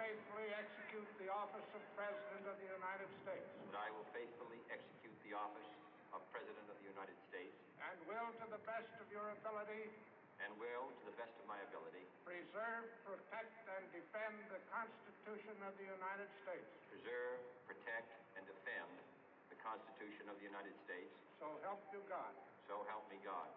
faithfully execute the office of President of the United States. That I will faithfully execute the office of President of the United States. And will, to the best of your ability, and will, to the best of my ability, preserve, protect, and defend the Constitution of the United States. Preserve, protect, and defend the Constitution of the United States. So help you God. So help me God.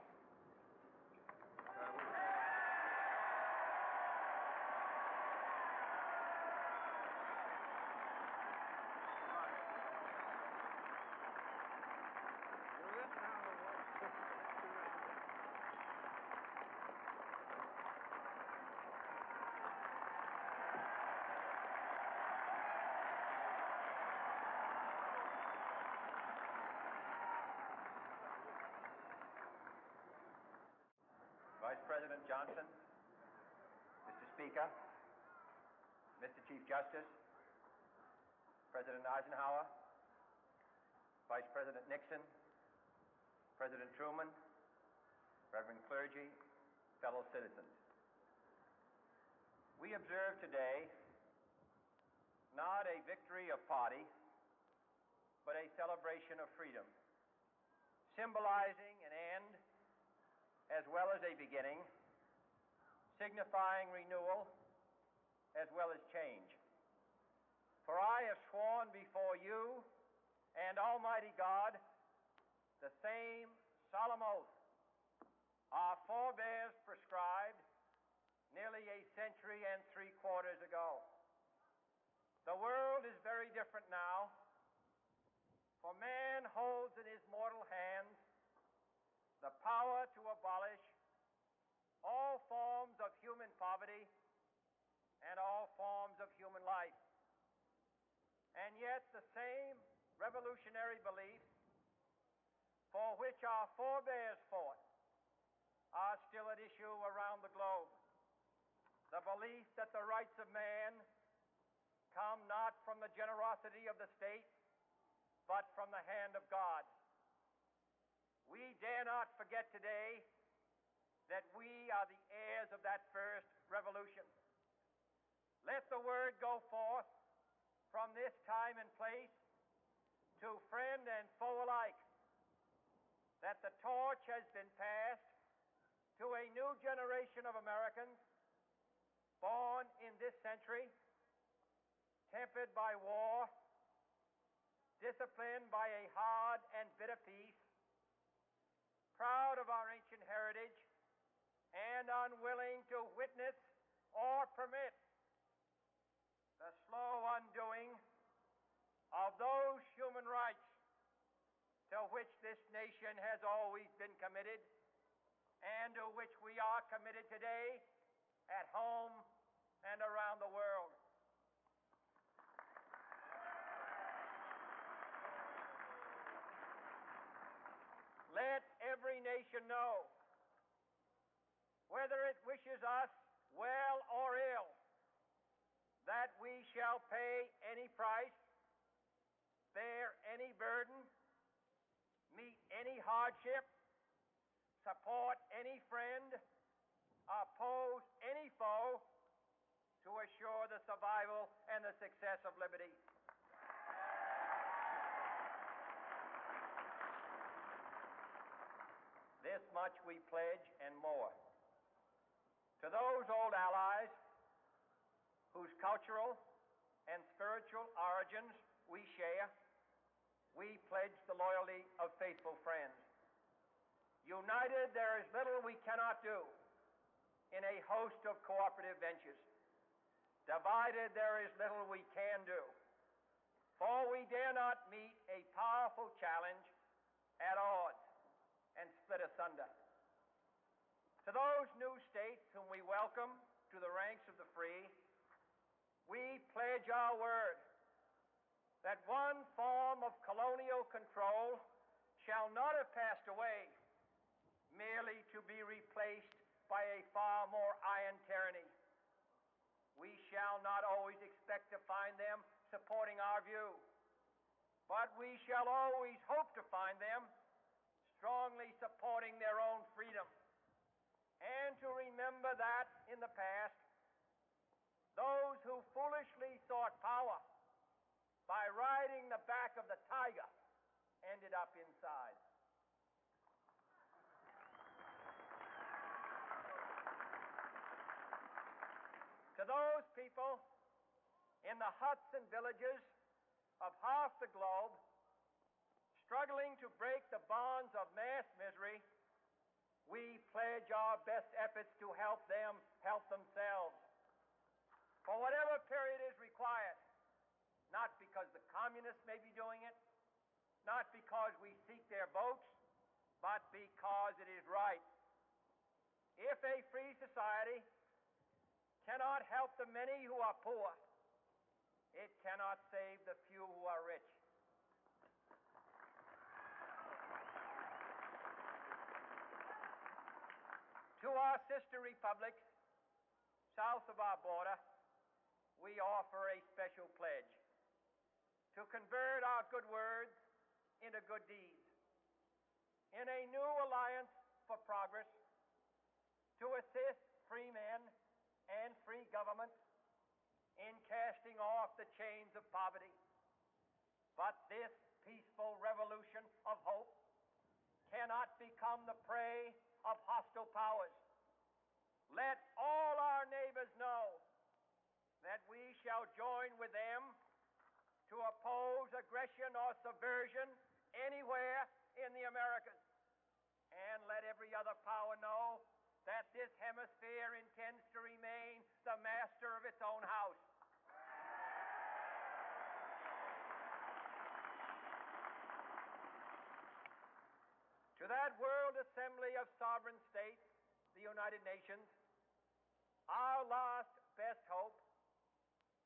Vice President Johnson, Mr. Speaker, Mr. Chief Justice, President Eisenhower, Vice President Nixon, President Truman, Reverend clergy, fellow citizens. We observe today not a victory of party, but a celebration of freedom, symbolizing an end as well as a beginning, signifying renewal as well as change. For I have sworn before you and Almighty God the same solemn oath our forebears prescribed nearly a century and 3/4 ago. The world is very different now, for man holds in his mortal hands the power to abolish all forms of human poverty and all forms of human life. And yet the same revolutionary beliefs for which our forebears fought are still at issue around the globe. The belief that the rights of man come not from the generosity of the state, but from the hand of God. We dare not forget today that we are the heirs of that first revolution. Let the word go forth from this time and place to friend and foe alike that the torch has been passed to a new generation of Americans born in this century, tempered by war, disciplined by a hard and bitter peace, proud of our ancient heritage, and unwilling to witness or permit the slow undoing of those human rights to which this nation has always been committed and to which we are committed today at home and around the world. Let every nation know, whether it wishes us well or ill, that we shall pay any price, bear any burden, meet any hardship, support any friend, oppose any foe to assure the survival and the success of liberty. This much we pledge and more. To those old allies whose cultural and spiritual origins we share, we pledge the loyalty of faithful friends. United, there is little we cannot do in a host of cooperative ventures. Divided, there is little we can do, for we dare not meet a powerful challenge at odds and split asunder. To those new states whom we welcome to the ranks of the free, we pledge our word that one form of colonial control shall not have passed away merely to be replaced by a far more iron tyranny. We shall not always expect to find them supporting our view, but we shall always hope to find them strongly supporting their own freedom, and to remember that in the past, those those who foolishly sought power by riding the back of the tiger ended up inside. To those people in the huts and villages of half the globe struggling to break the bonds of mass misery, we pledge our best efforts to help them help themselves for whatever period is required, not because the communists may be doing it, not because we seek their votes, but because it is right. If a free society cannot help the many who are poor, it cannot save the few who are rich. To our sister republics south of our border, we offer a special pledge to convert our good words into good deeds in a new alliance for progress, to assist free men and free governments in casting off the chains of poverty. But this peaceful revolution of hope cannot become the prey of hostile powers. Let all our neighbors know that we shall join with them to oppose aggression or subversion anywhere in the Americas. And let every other power know that this hemisphere intends to remain the master of its own house. To that World Assembly of Sovereign States, the United Nations, our last best hope,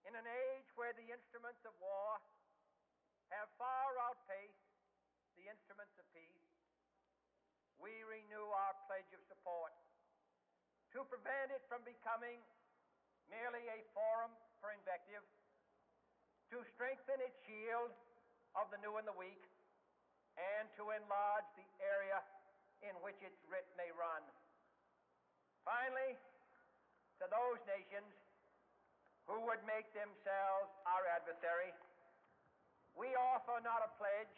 in an age where the instruments of war have far outpaced the instruments of peace, we renew our pledge of support to prevent it from becoming merely a forum for invective, to strengthen its shield of the new and the weak, and to enlarge the area in which its writ may run. Finally, to those nations who would make themselves our adversary, we offer not a pledge,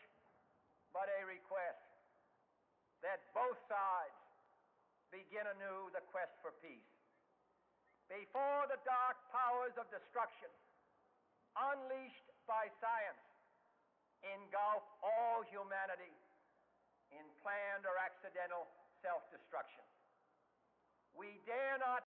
but a request that both sides begin anew the quest for peace. Before the dark powers of destruction, unleashed by science, engulf all humanity in planned or accidental self-destruction, we dare not